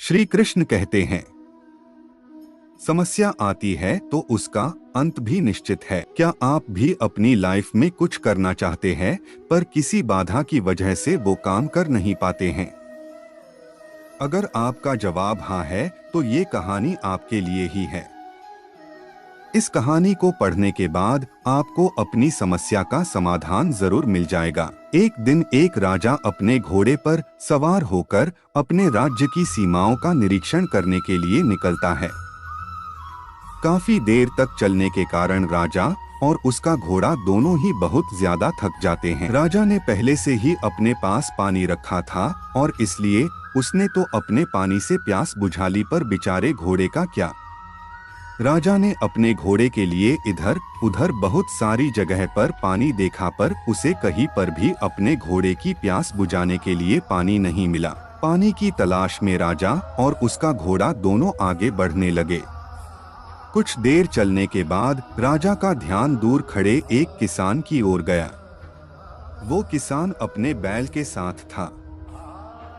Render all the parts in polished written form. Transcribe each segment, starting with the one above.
श्री कृष्ण कहते हैं, समस्या आती है तो उसका अंत भी निश्चित है। क्या आप भी अपनी लाइफ में कुछ करना चाहते हैं पर किसी बाधा की वजह से वो काम कर नहीं पाते हैं? अगर आपका जवाब हाँ है तो ये कहानी आपके लिए ही है। इस कहानी को पढ़ने के बाद आपको अपनी समस्या का समाधान जरूर मिल जाएगा। एक दिन एक राजा अपने घोड़े पर सवार होकर अपने राज्य की सीमाओं का निरीक्षण करने के लिए निकलता है। काफी देर तक चलने के कारण राजा और उसका घोड़ा दोनों ही बहुत ज्यादा थक जाते हैं। राजा ने पहले से ही अपने पास पानी रखा था और इसलिए उसने तो अपने पानी से प्यास बुझा ली, पर बेचारे घोड़े का क्या। राजा ने अपने घोड़े के लिए इधर उधर बहुत सारी जगह पर पानी देखा, पर उसे कहीं पर भी अपने घोड़े की प्यास बुझाने के लिए पानी नहीं मिला। पानी की तलाश में राजा और उसका घोड़ा दोनों आगे बढ़ने लगे। कुछ देर चलने के बाद राजा का ध्यान दूर खड़े एक किसान की ओर गया। वो किसान अपने बैल के साथ था।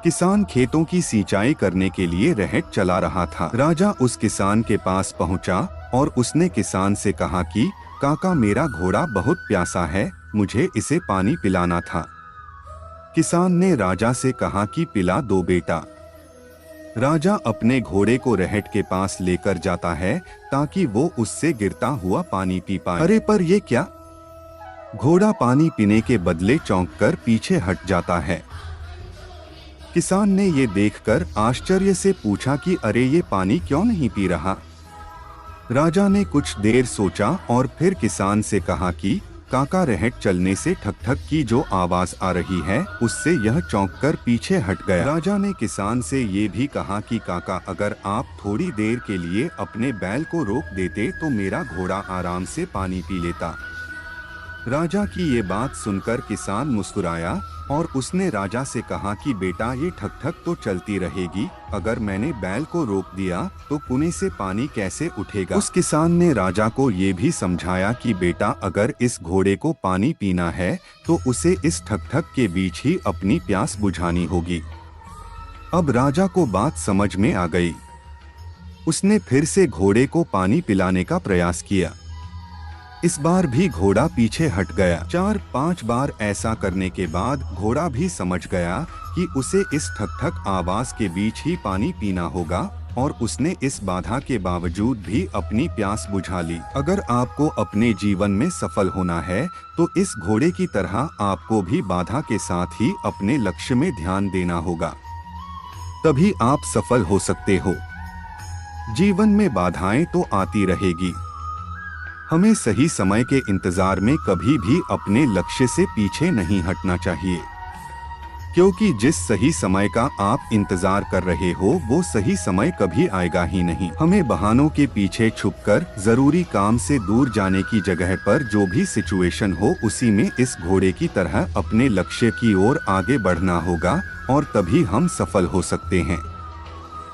किसान खेतों की सिंचाई करने के लिए रहट चला रहा था। राजा उस किसान के पास पहुंचा और उसने किसान से कहा कि काका, मेरा घोड़ा बहुत प्यासा है, मुझे इसे पानी पिलाना था। किसान ने राजा से कहा कि पिला दो बेटा। राजा अपने घोड़े को रहट के पास लेकर जाता है ताकि वो उससे गिरता हुआ पानी पी पाए। अरे पर ये क्या! घोड़ा पानी पीने के बदले चौंककर पीछे हट जाता है। किसान ने ये देखकर आश्चर्य से पूछा कि अरे ये पानी क्यों नहीं पी रहा। राजा ने कुछ देर सोचा और फिर किसान से कहा कि काका, रहट चलने से ठक ठक की जो आवाज आ रही है उससे यह चौंककर पीछे हट गया। राजा ने किसान से ये भी कहा कि काका, अगर आप थोड़ी देर के लिए अपने बैल को रोक देते तो मेरा घोड़ा आराम से पानी पी लेता। राजा की ये बात सुनकर किसान मुस्कुराया और उसने राजा से कहा कि बेटा, ये ठक ठक तो चलती रहेगी, अगर मैंने बैल को रोक दिया तो कुएं से पानी कैसे उठेगा। उस किसान ने राजा को ये भी समझाया कि बेटा, अगर इस घोड़े को पानी पीना है तो उसे इस ठक ठक के बीच ही अपनी प्यास बुझानी होगी। अब राजा को बात समझ में आ गई। उसने फिर से घोड़े को पानी पिलाने का प्रयास किया। इस बार भी घोड़ा पीछे हट गया। 4-5 बार ऐसा करने के बाद घोड़ा भी समझ गया कि उसे इस ठक ठक आवाज के बीच ही पानी पीना होगा और उसने इस बाधा के बावजूद भी अपनी प्यास बुझा ली। अगर आपको अपने जीवन में सफल होना है तो इस घोड़े की तरह आपको भी बाधा के साथ ही अपने लक्ष्य में ध्यान देना होगा, तभी आप सफल हो सकते हो। जीवन में बाधाएं तो आती रहेगी, हमें सही समय के इंतजार में कभी भी अपने लक्ष्य से पीछे नहीं हटना चाहिए, क्योंकि जिस सही समय का आप इंतजार कर रहे हो वो सही समय कभी आएगा ही नहीं। हमें बहानों के पीछे छुपकर जरूरी काम से दूर जाने की जगह पर जो भी सिचुएशन हो उसी में इस घोड़े की तरह अपने लक्ष्य की ओर आगे बढ़ना होगा और तभी हम सफल हो सकते हैं।